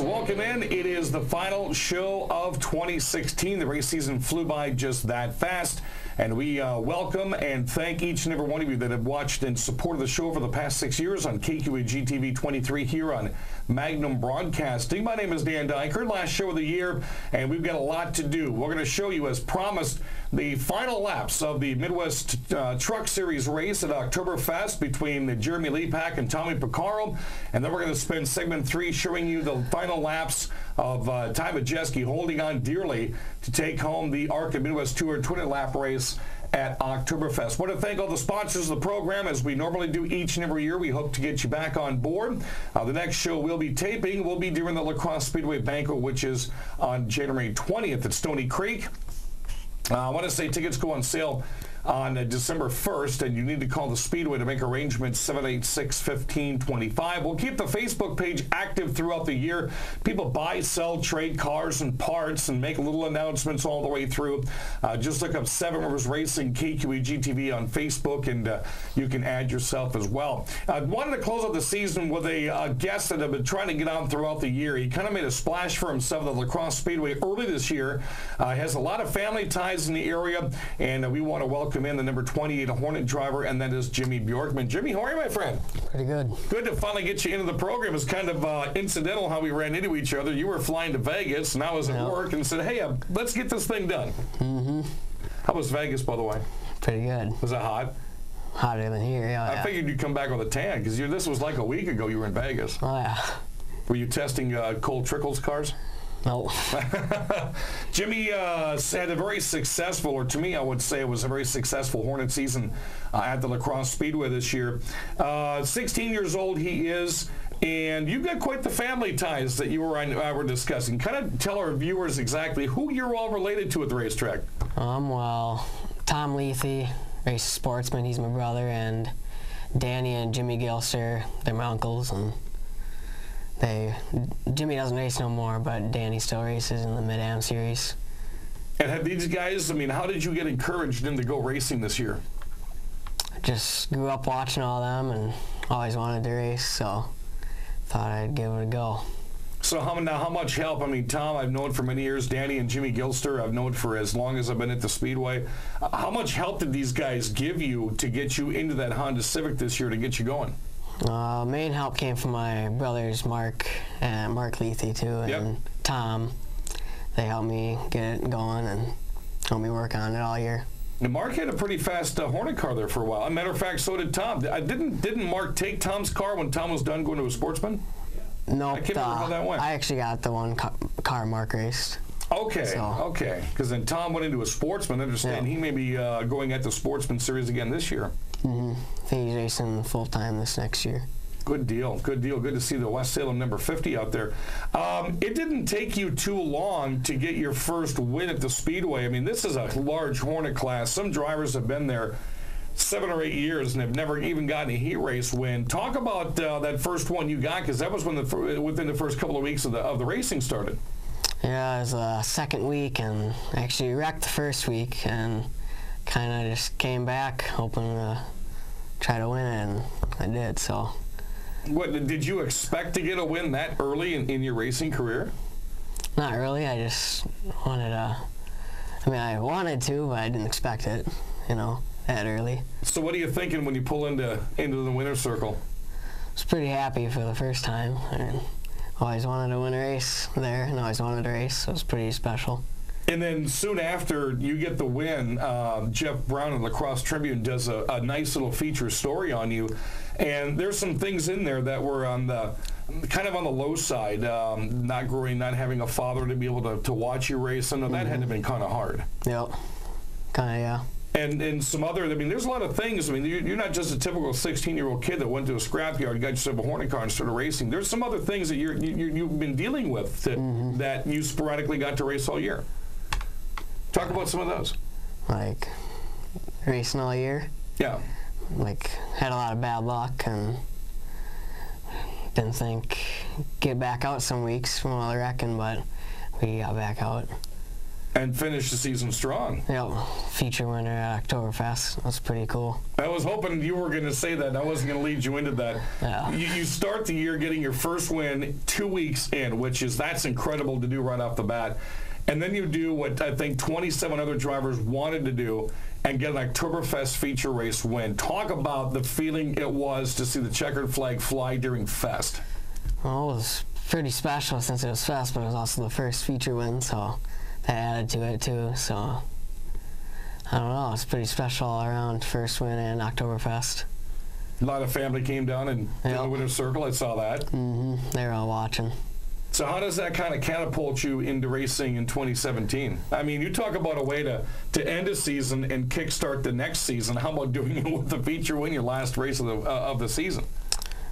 welcome in. It is the final show of 2016. The race season flew by just that fast. And we welcome and thank each and every one of you that have watched and supported the show over the past 6 years on KQAG TV 23 here on Magnum Broadcasting. My name is Dan Dyker, last show of the year, and we've got a lot to do. We're going to show you, as promised, the final laps of the Midwest Truck Series race at Oktoberfest between Jeremy Lepak and Tommy Picaro. And then we're going to spend segment 3 showing you the final laps of Ty Majeski holding on dearly to take home the ARCA Midwest Tour 20-lap race at Oktoberfest. I want to thank all the sponsors of the program, as we normally do each and every year. We hope to get you back on board. The next show we'll be taping will be during the Crosse Speedway banquet, which is on January 20th at Stony Creek. I want to say tickets go on sale on December 1st, and you need to call the Speedway to make arrangements, 786-1525. We'll keep the Facebook page active throughout the year. People buy, sell, trade cars and parts and make little announcements all the way through. Just look up Seven Rivers Racing KQEG TV on Facebook, and you can add yourself as well. I wanted to close out the season with a guest that I've been trying to get on throughout the year. He kind of made a splash for himself at the Crosse Speedway early this year. Has a lot of family ties in the area, and we want to welcome in the number 28 Hornet driver, and that is Jimmy Bjorkman. Jimmy, how are you, my friend? Pretty good. Good to finally get you into the program. It's kind of incidental how we ran into each other. You were flying to Vegas, and I was at work, and said, hey, let's get this thing done. Mm-hmm. How was Vegas, by the way? Pretty good. Was it hot? Hotter than here, yeah. I figured you'd come back with a tan, because this was like a week ago you were in Vegas. Oh, yeah. Were you testing Cole Trickle's cars? No. Jimmy had a very successful, or to me I would say it was a very successful Hornet season at the Crosse Speedway this year. 16 years old he is, and you've got quite the family ties that you were discussing. Kind of tell our viewers exactly who you're all related to at the racetrack. Well, Tom Lethe, race sportsman, he's my brother, and Danny and Jimmy Gilster, they're my uncles, and Jimmy doesn't race no more, but Danny still races in the Mid-Am series. And have these guys, how did you get encouraged into go racing this year? Just grew up watching all them and always wanted to race, so thought I'd give it a go. So how much help? Tom I've known for many years, Danny and Jimmy Gilster I've known for as long as I've been at the Speedway. How much help did these guys give you to get you into that Honda Civic this year, to get you going? Main help came from my brothers, Mark Lethe too, and Tom. They helped me get it going and helped me work on it all year. Now, Mark had a pretty fast Hornet car there for a while. As a matter of fact, so did Tom. Didn't Mark take Tom's car when Tom was done going to a Sportsman? No, I can't remember how that went. I actually got the one car Mark raced. Okay, okay. Because then Tom went into a Sportsman. I understand he may be going at the Sportsman Series again this year. Mm-hmm. I think he's racing full-time this next year. Good deal, good deal. Good to see the West Salem number 50 out there. It didn't take you too long to get your first win at the Speedway. This is a large Hornet class. Some drivers have been there 7 or 8 years and have never even gotten a heat race win. Talk about that first one you got, because that was within the first couple of weeks of the racing started. Yeah, it was the second week, and actually wrecked the first week, and kind of just came back hoping to try to win it, and I did, so. What, did you expect to get a win that early in your racing career? Not really. I just wanted to, I wanted to, but I didn't expect it, that early. So what are you thinking when you pull into the winner's circle? I was pretty happy for the first time. I always wanted to win a race there, and always wanted to race, so it was pretty special. And then soon after you get the win, Jeff Brown in the Crosse Tribune does a nice little feature story on you. And there's some things in there that were on the kind of on the low side, not growing, not having a father to be able to watch you race. I know that had to have been kind of hard. Yep, kind of, yeah. And some other, there's a lot of things. You're not just a typical 16-year-old kid that went to a scrapyard, got yourself a Hornet car and started racing. There's some other things that you've been dealing with that you sporadically got to race all year. Talk about some of those. Like racing all year? Yeah. Had a lot of bad luck and didn't think get back out some weeks from all the wrecking, but we got back out. And finish the season strong. Yep, feature winner at Oktoberfest. That's pretty cool. I was hoping you were going to say that. I wasn't going to lead you into that. Yeah. You start the year getting your first win 2 weeks in, that's incredible to do right off the bat. And then you do what I think 27 other drivers wanted to do and get an Oktoberfest Feature race win. Talk about the feeling it was to see the checkered flag fly during Fest. Well, it was pretty special since it was Fest, but it was also the first feature win, so that added to it too. So I don't know, it's pretty special all around, first win in Oktoberfest. A lot of family came down and did the winner's circle. I saw that. They were all watching. So how does that kind of catapult you into racing in 2017? I mean, you talk about a way to end a season and kickstart the next season. How about doing it with the feature win, your last race of the season?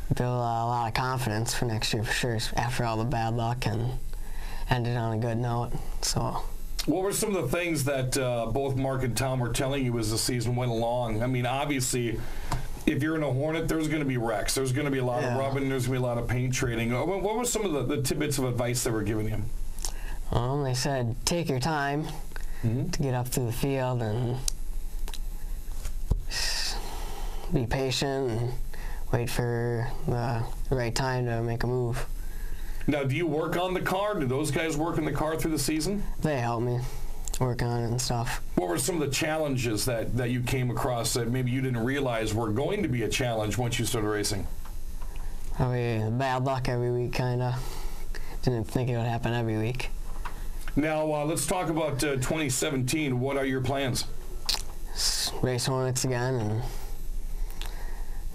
Build a lot of confidence for next year for sure, after all the bad luck, and ended on a good note. So, what were some of the things that both Mark and Tom were telling you as the season went along? I mean, obviously, if you're in a Hornet, there's going to be wrecks. There's going to be a lot of rubbing. There's going to be a lot of paint trading. What were some of the tidbits of advice they were giving you? They said take your time to get up through the field and be patient and wait for the right time to make a move. Now, do you work on the car? Do those guys work on the car through the season? They help me work on it and stuff. What were some of the challenges that you came across that maybe you didn't realize were going to be a challenge once you started racing? Probably bad luck every week, kind of. Didn't think it would happen every week. Now, let's talk about 2017. What are your plans? Race Hornets again and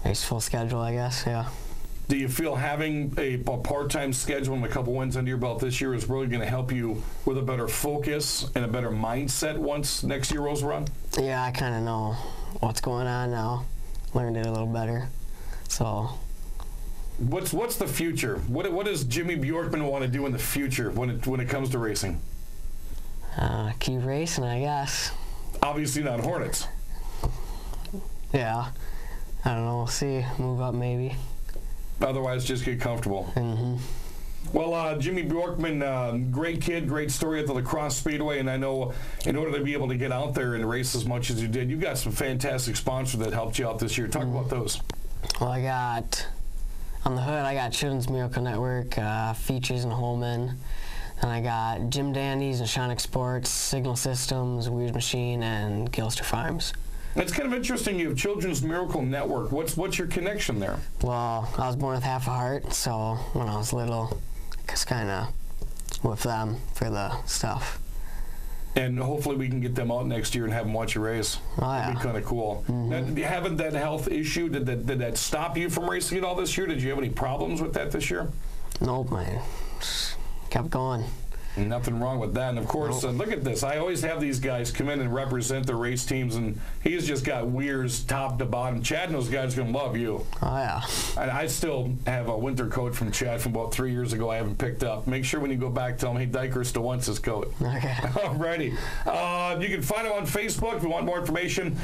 race full schedule, I guess, yeah. Do you feel having a part-time schedule and a couple wins under your belt this year is really going to help you with a better focus and a better mindset once next year rolls around? Yeah, I kind of know what's going on now. Learned it a little better. So, what's the future? What does Jimmy Bjorkman want to do in the future when it comes to racing? Keep racing, I guess. Obviously not Hornets. Yeah, I don't know. We'll see. Move up maybe. Otherwise, just get comfortable. Well, Jimmy Bjorkman, great kid, great story at the Crosse Speedway, and I know in order to be able to get out there and race as much as you did, you've got some fantastic sponsors that helped you out this year. Talk about those. Well, I got, on the hood, I got Children's Miracle Network, Features and Holman, and I got Jim Dandy's and Shonic Sports, Signal Systems, Weird Machine, and Gilster Farms. It's kind of interesting. You have Children's Miracle Network. What's your connection there? Well, I was born with half a heart, so when I was little, I was kind of with them for the stuff. And hopefully we can get them out next year and have them watch you race. Oh, yeah. That'd be kind of cool. Now, having that health issue, did that stop you from racing at all this year? Did you have any problems with that this year? Nope, man. Just kept going. Nothing wrong with that. And, of course, look at this. I always have these guys come in and represent their race teams, and he's just got weirs top to bottom. Chad and those guys are going to love you. Oh, yeah. I still have a winter coat from Chad from about 3 years ago I haven't picked up. Make sure when you go back, tell him, hey, Diker still wants his coat. Okay. Alrighty. You can find him on Facebook if you want more information.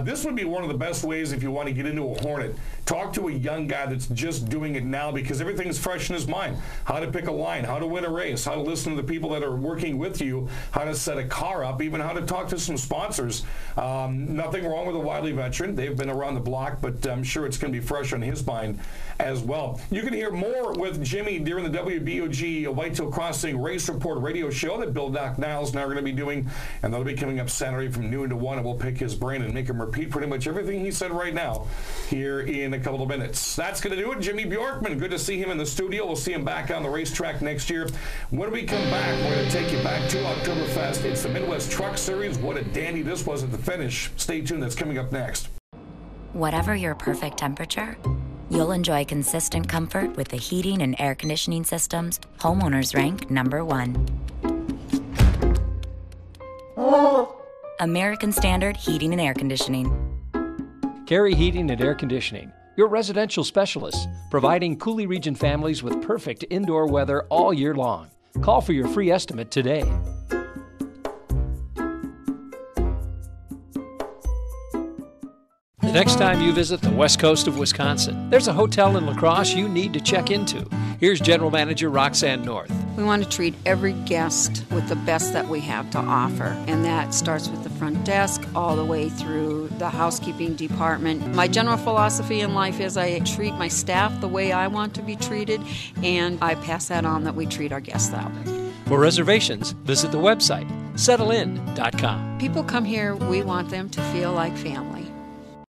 This would be one of the best ways if you want to get into a Hornet. Talk to a young guy that's just doing it now because everything is fresh in his mind. How to pick a line, how to win a race, how to listen to the people that are working with you, how to set a car up, even how to talk to some sponsors. Nothing wrong with a Wiley veteran. They've been around the block, but I'm sure it's going to be fresh on his mind as well. You can hear more with Jimmy during the WBOG Whitetail Crossing Race Report radio show that Bill Doc Niles and I are going to be doing, and that'll be coming up Saturday from noon to 1, and we'll pick his brain and make him repeat pretty much everything he said right now here in a couple of minutes. That's going to do it. Jimmy Bjorkman, good to see him in the studio. We'll see him back on the racetrack next year. When we come back, we're going to take you back to Oktoberfest. It's the Midwest Truck Series. What a dandy this was at the finish. Stay tuned. That's coming up next. Whatever your perfect temperature, you'll enjoy consistent comfort with the heating and air conditioning systems homeowners rank #1. American Standard Heating and Air Conditioning. Carey Heating and Air Conditioning, your residential specialists, providing Coulee Region families with perfect indoor weather all year long. Call for your free estimate today. The next time you visit the west coast of Wisconsin, there's a hotel in La Crosse you need to check into. Here's General Manager Roxanne North. We want to treat every guest with the best that we have to offer, and that starts with the front desk all the way through the housekeeping department. My general philosophy in life is I treat my staff the way I want to be treated, and I pass that on, that we treat our guests that way. For reservations, visit the website, settlein.com. People come here, we want them to feel like family.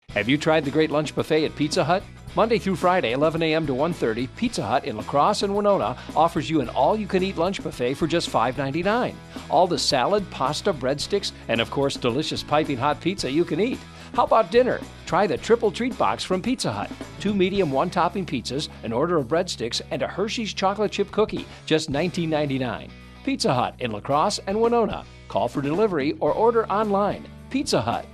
Have you tried the great lunch buffet at Pizza Hut? Monday through Friday, 11 a.m. to 1:30, Pizza Hut in La Crosse and Winona offers you an all-you-can-eat lunch buffet for just $5.99. All the salad, pasta, breadsticks, and of course, delicious piping hot pizza you can eat. How about dinner? Try the triple treat box from Pizza Hut. 2 medium, 1-topping pizzas, an order of breadsticks, and a Hershey's chocolate chip cookie, just $19.99. Pizza Hut in La Crosse and Winona. Call for delivery or order online. Pizza Hut.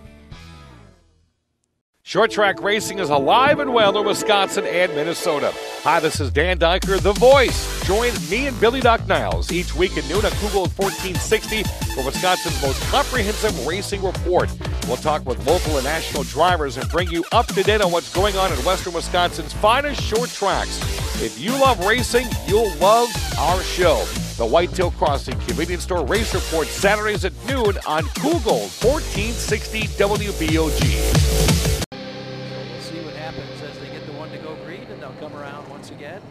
Short track racing is alive and well in Wisconsin and Minnesota. Hi, this is Dan Dyker, The Voice. Join me and Billy Doc Niles each week at noon on Kugel 1460 for Wisconsin's most comprehensive racing report. We'll talk with local and national drivers and bring you up to date on what's going on in western Wisconsin's finest short tracks. If you love racing, you'll love our show. The Whitetail Crossing Convenience Store Race Report, Saturdays at noon on Kugel 1460 WBOG. As they get the one to go green, and they'll come around once again.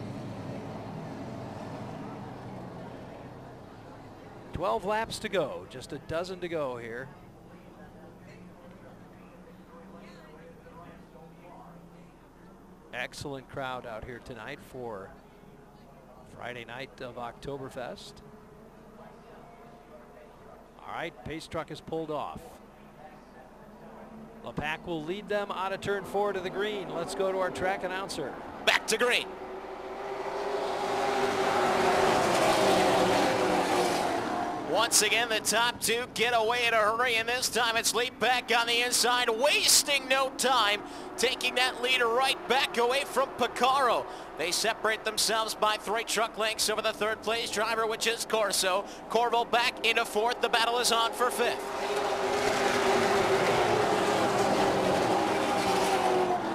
12 laps to go, just a dozen to go here. Excellent crowd out here tonight for Friday night of Oktoberfest. All right, pace truck is pulled off. LePack will lead them out of turn 4 to the green. Let's go to our track announcer. Back to green. Once again, the top two get away in a hurry, and this time it's lead back on the inside, wasting no time, taking that lead right back away from Picaro. They separate themselves by 3 truck lengths over the third place driver, which is Corso. Corvo back into 4th. The battle is on for 5th.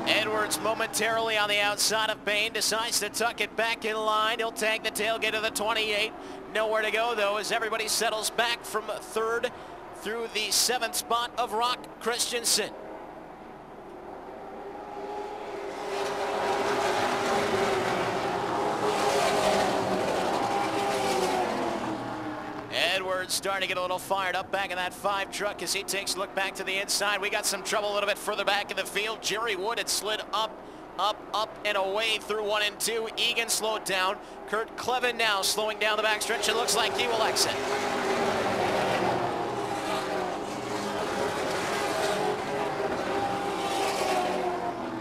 Edwards momentarily on the outside of Bain, decides to tuck it back in line. He'll tag the tailgate of the 28. Nowhere to go, though, as everybody settles back from 3rd through the 7th spot of Rock Christensen. Edwards starting to get a little fired up back in that 5 truck as he takes a look back to the inside. We got some trouble a little bit further back in the field. Jerry Wood had slid up, and away through 1 and 2. Egan slowed down. Kurt Clevin now slowing down the backstretch. It looks like he will exit.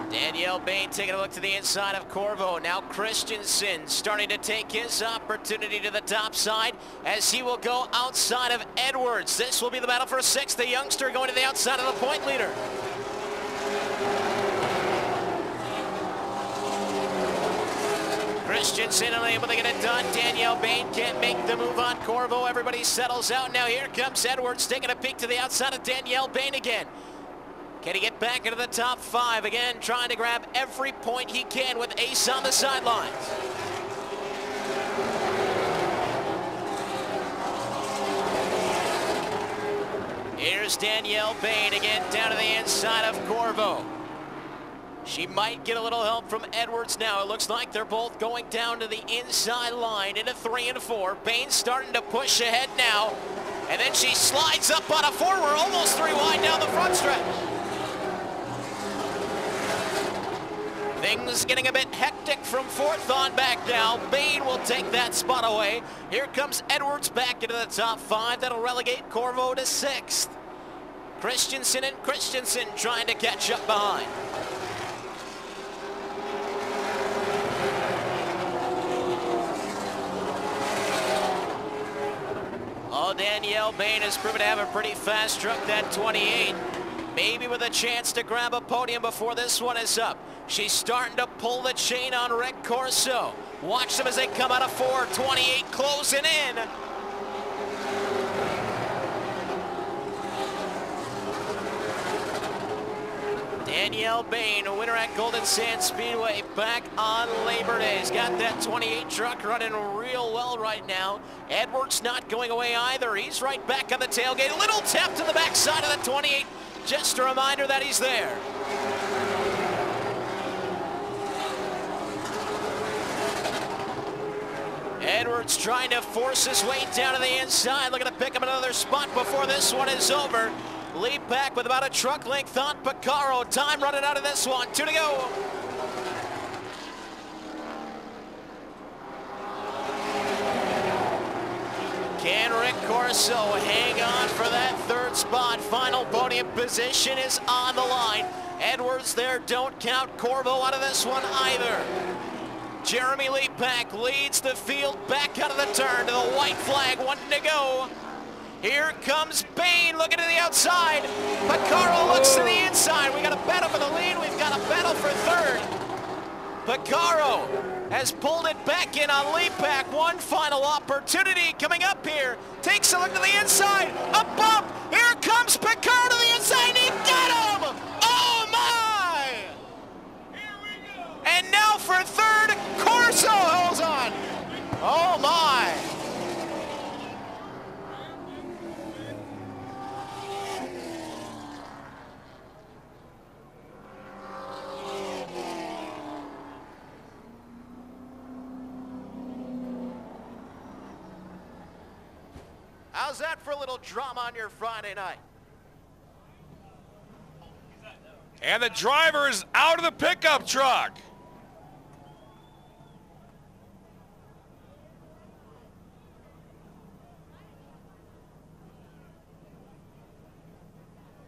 Danielle Bain taking a look to the inside of Corvo. Now Christensen starting to take his opportunity to the top side as he will go outside of Edwards. This will be the battle for 6th. The youngster going to the outside of the point leader. Christensen unable to get it done. Danielle Bain can't make the move on Corvo. Everybody settles out. Now here comes Edwards taking a peek to the outside of Danielle Bain again. Can he get back into the top 5 again, trying to grab every point he can with Ace on the sidelines. Here's Danielle Bain again down to the inside of Corvo. She might get a little help from Edwards now. It looks like they're both going down to the inside line into 3 and 4. Bain's starting to push ahead now. And then she slides up on a 4. We're almost 3 wide down the front stretch. Things getting a bit hectic from 4th on back now. Bain will take that spot away. Here comes Edwards back into the top 5. That'll relegate Corvo to 6th. Christensen and Christensen trying to catch up behind. Oh, Danielle Bain has proven to have a pretty fast truck, that 28. Maybe with a chance to grab a podium before this one is up. She's starting to pull the chain on Rick Corso. Watch them as they come out of 4. 28 closing in. Danielle Bain, a winner at Golden Sand Speedway, back on Labor Day. He's got that 28 truck running real well right now. Edwards not going away either. He's right back on the tailgate. A little tap to the backside of the 28. Just a reminder that he's there. Edwards trying to force his way down to the inside, looking to pick up another spot before this one is over. Lead back with about a truck length on Piccaro. Time running out of this one. 2 to go. Can Rick Corso hang on for that third spot? Final podium position is on the line. Edwards there, don't count Corvo out of this one either. Jeremy Leapak leads the field back out of the turn to the white flag, 1 to go. Here comes Bain looking to the outside. Piccaro looks to the inside. We got a battle for the lead. We've got a battle for third. Piccaro has pulled it back in on Leapak. One final opportunity coming up here. Takes a look to the inside. A bump. Here comes Piccaro to the inside. He got him. Oh my! Here we go. And now for third, Corso holds on. Oh my! How's that for a little drama on your Friday night? And the driver is out of the pickup truck.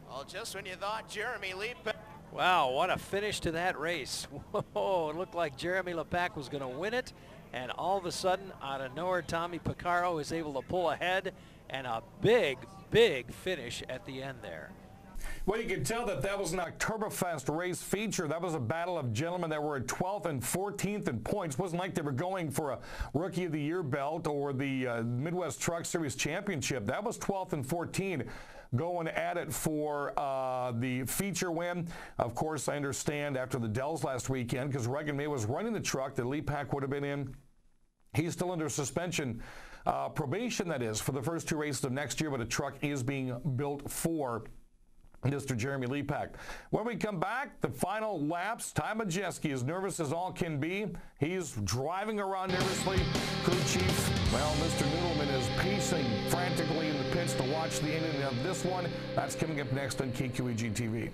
Well, just when you thought Jeremy Leapak. Wow, what a finish to that race. Whoa, it looked like Jeremy Leapak was going to win it. And all of a sudden, out of nowhere, Tommy Piccaro is able to pull ahead, and a big, big finish at the end there. Well, you can tell that was an Oktoberfest race feature. That was a battle of gentlemen that were at 12th and 14th in points. It wasn't like they were going for a Rookie of the Year belt or the Midwest Truck Series Championship. That was 12th and 14th. Going at it for the feature win. Of course, I understand after the Dells last weekend, because Regan May was running the truck that Leapak would have been in. He's still under suspension, probation that is, for the first 2 races of next year, but a truck is being built for Mr. Jeremy Leapak. When we come back, the final laps, Ty Majeski is nervous as all can be. He's driving around nervously. Crew chief, well, Mr. Noodleman is pacing frantically in the pits to watch the ending of this one. That's coming up next on KQEG TV.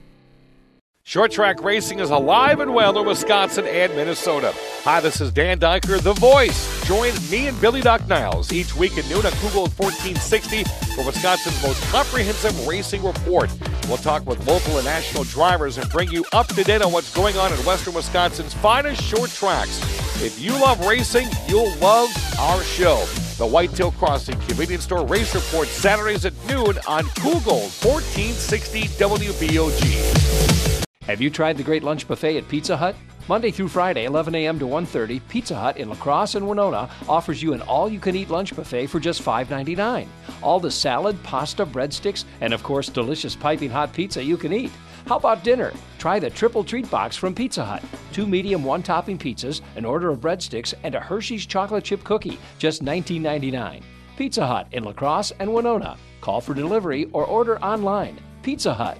Short track racing is alive and well in Wisconsin and Minnesota. Hi, this is Dan Diker, The Voice. Join me and Billy Doc Niles each week at noon on Google 1460 for Wisconsin's most comprehensive racing report. We'll talk with local and national drivers and bring you up to date on what's going on in Western Wisconsin's finest short tracks. If you love racing, you'll love our show. The Whitetail Crossing Convenience Store Race Report, Saturdays at noon on Google 1460 WBOG. Have you tried the great lunch buffet at Pizza Hut? Monday through Friday, 11 a.m. to 1:30, Pizza Hut in La Crosse and Winona offers you an all-you-can-eat lunch buffet for just $5.99. All the salad, pasta, breadsticks, and of course, delicious piping hot pizza you can eat. How about dinner? Try the Triple Treat Box from Pizza Hut. 2 medium, 1-topping pizzas, an order of breadsticks, and a Hershey's chocolate chip cookie, just $19.99. Pizza Hut in La Crosse and Winona. Call for delivery or order online. Pizza Hut.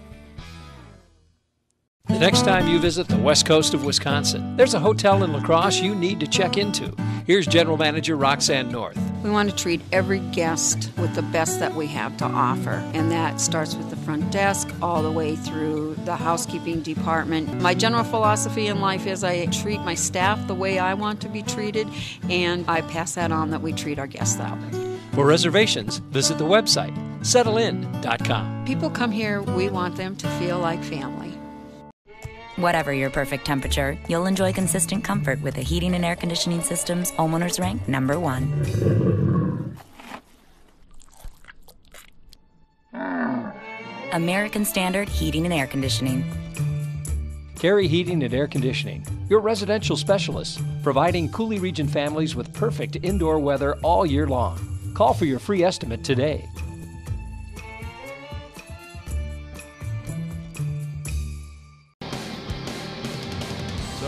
The next time you visit the west coast of Wisconsin, there's a hotel in La Crosse you need to check into. Here's General Manager Roxanne North. We want to treat every guest with the best that we have to offer, and that starts with the front desk all the way through the housekeeping department. My general philosophy in life is I treat my staff the way I want to be treated, and I pass that on that we treat our guests that way. For reservations, visit the website, settlein.com. People come here, we want them to feel like family. Whatever your perfect temperature, you'll enjoy consistent comfort with the heating and air conditioning systems homeowners rank #1. American Standard Heating and Air Conditioning. Carey Heating and Air Conditioning, your residential specialists, providing Coulee Region families with perfect indoor weather all year long. Call for your free estimate today.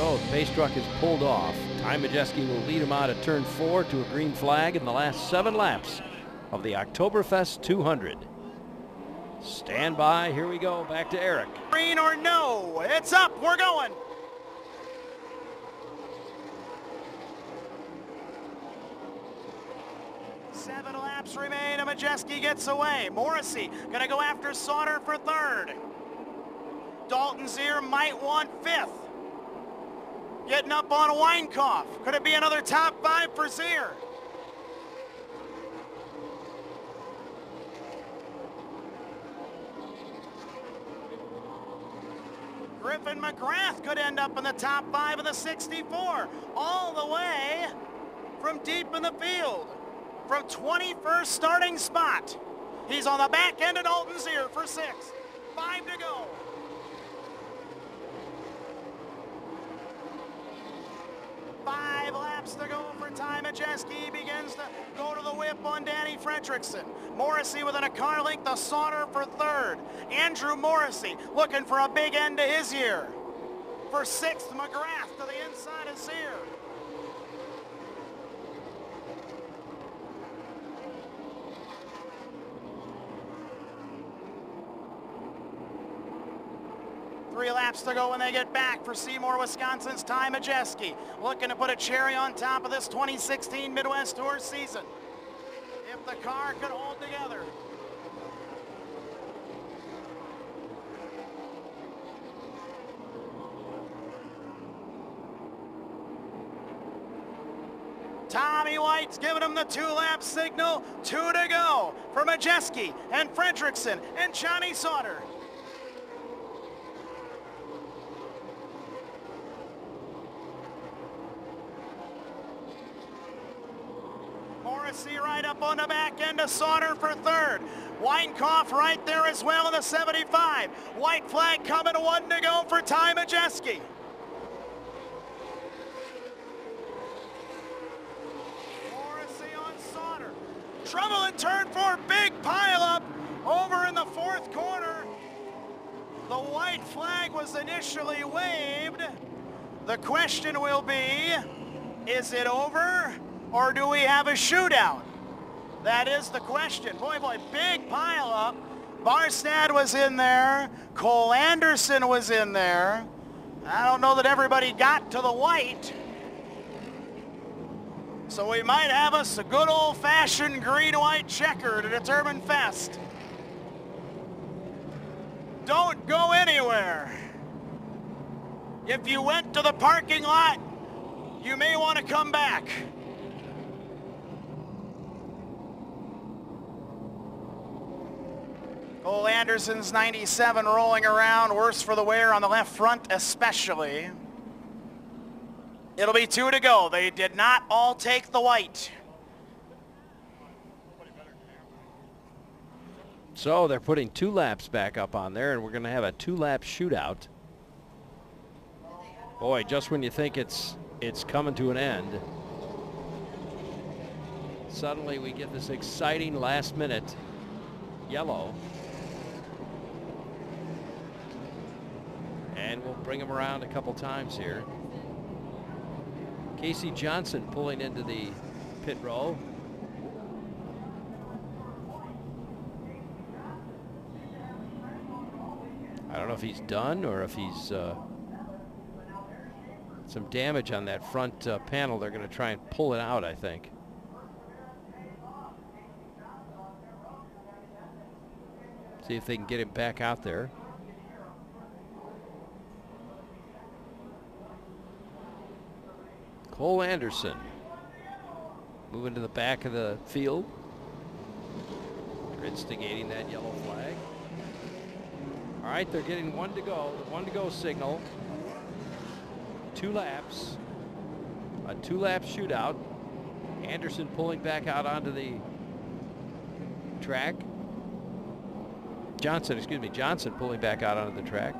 So the pace truck is pulled off. Ty Majeski will lead him out at turn 4 to a green flag in the last 7 laps of the Oktoberfest 200. Stand by, here we go, back to Eric. Green or no, it's up, we're going. Seven laps remain, and Majeski gets away. Morrissey gonna go after Sauter for third. Dalton Zier might want fifth. Getting up on Weinkauf. Could it be another top 5 for Zier? Griffin McGrath could end up in the top 5 of the 64, all the way from deep in the field, from 21st starting spot. He's on the back end of Dalton Zier for 6. 5 to go. Five laps to go for Ty Majeski. Begins to go to the whip on Danny Fredrickson. Morrissey within a car length of Sauter for third. Andrew Morrissey looking for a big end to his year. For 6th, McGrath to the inside of Zier. Three laps to go when they get back for Seymour, Wisconsin's Ty Majeski. Looking to put a cherry on top of this 2016 Midwest Tour season. If the car could hold together. Tommy White's giving him the 2-lap signal. 2 to go for Majeski and Fredrickson and Johnny Sauter. Morrissey right up on the back end of Sauter for third. Weinkauf right there as well in the 75. White flag coming, 1 to go for Ty Majeski. Morrissey on Sauter. Trouble in turn 4, big pileup over in the 4th corner. The white flag was initially waved. The question will be, is it over? Or do we have a shootout? That is the question. Boy, big pile up. Barstad was in there. Cole Anderson was in there. I don't know that everybody got to the white. So we might have us a good old-fashioned green-white checker to determine fest. Don't go anywhere. If you went to the parking lot, you may want to come back. Cole Anderson's 97 rolling around, worse for the wear on the left front especially. It'll be 2 to go. They did not all take the white. So they're putting 2 laps back up on there, and we're going to have a 2-lap shootout. Boy, just when you think it's coming to an end, suddenly we get this exciting last-minute yellow. And we'll bring him around a couple times here. Casey Johnson pulling into the pit row. I don't know if he's done or if he's some damage on that front panel. They're going to try and pull it out, I think. See if they can get him back out there. Cole Anderson moving to the back of the field. They're instigating that yellow flag. All right, they're getting 1 to go. The 1 to go signal. 2 laps. A 2-lap shootout. Anderson pulling back out onto the track. Johnson pulling back out onto the track.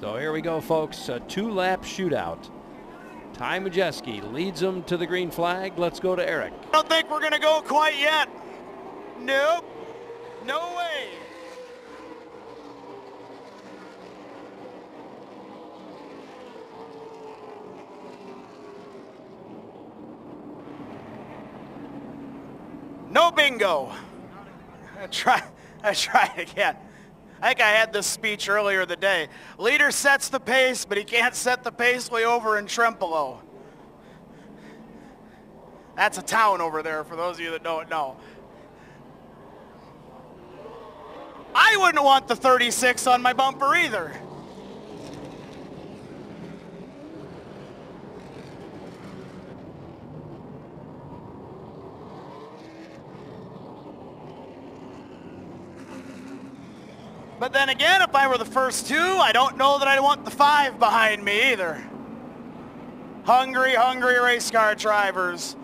So here we go, folks, a 2-lap shootout. Ty Majeski leads them to the green flag. Let's go to Eric. I don't think we're going to go quite yet. Nope. No way. No bingo. I try again. I think I had this speech earlier in the day. Leader sets the pace, but he can't set the pace way over in Trempolo. That's a town over there for those of you that don't know. I wouldn't want the 36 on my bumper either. But then again, if I were the first two, I don't know that I'd want the 5 behind me either. Hungry, hungry race car drivers.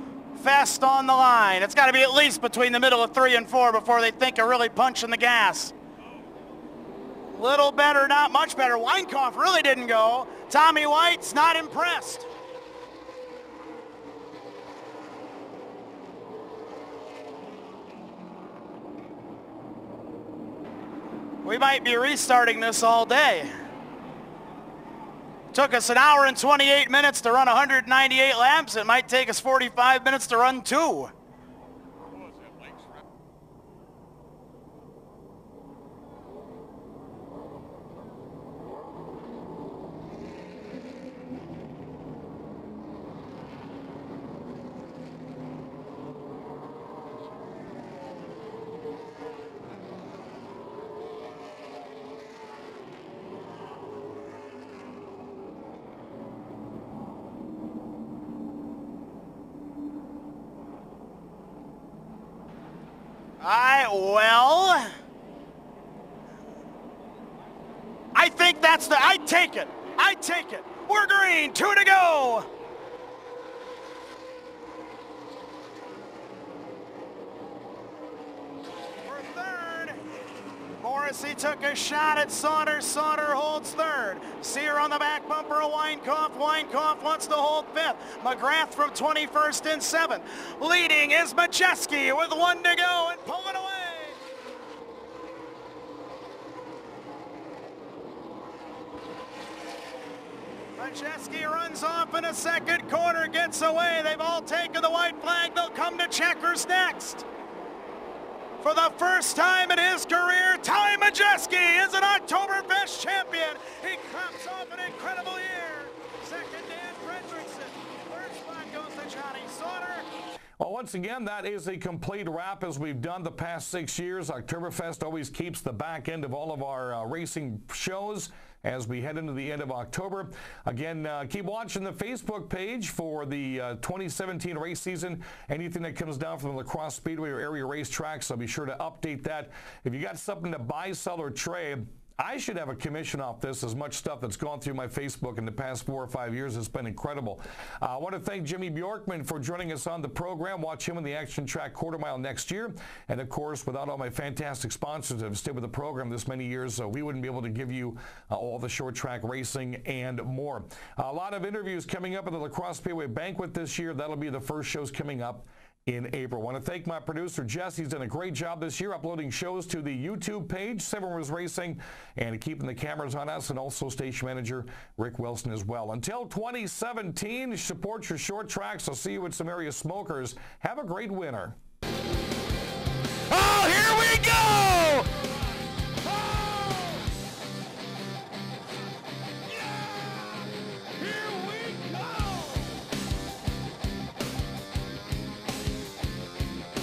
Fast on the line. It's got to be at least between the middle of 3 and 4 before they think of really punching the gas. Little better, not much better. Weinkauf really didn't go. Tommy White's not impressed. We might be restarting this all day. Took us an hour and 28 minutes to run 198 laps. It might take us 45 minutes to run 2. I think that's I'd take it. We're green, 2 to go. For third, Morrissey took a shot at Sauter. Sauter holds third. Sear on the back bumper of Weinkauf. Weinkauf wants to hold 5th. McGrath from 21st and 7th. Leading is Majeski with 1 to go and pulling away. Majeski runs off in a second corner, gets away. They've all taken the white flag. They'll come to checkers next. For the first time in his career, Ty Majeski is an Oktoberfest champion. He caps off an incredible year. Second, Dan Fredrickson. Third spot goes to Johnny Sauter. Well, once again, that is a complete wrap as we've done the past 6 years. Oktoberfest always keeps the back end of all of our racing shows as we head into the end of October. Again, keep watching the Facebook page for the 2017 race season. Anything that comes down from the Crosse Speedway or area racetracks, so be sure to update that. If you got something to buy, sell, or trade, I should have a commission off this. As much stuff that's gone through my Facebook in the past 4 or 5 years has been incredible. I want to thank Jimmy Bjorkman for joining us on the program. Watch him in the Action Track Quarter Mile next year. And, of course, without all my fantastic sponsors that have stayed with the program this many years, we wouldn't be able to give you all the short track racing and more. A lot of interviews coming up at the La Crosse Speedway Banquet this year. That'll be the first shows coming up in April. I want to thank my producer, Jess. He's done a great job this year uploading shows to the YouTube page, Seven Wars Racing, and keeping the cameras on us, and also station manager Rick Wilson as well. Until 2017, support your short tracks. I'll see you at some area smokers. Have a great winter. Oh, here we go!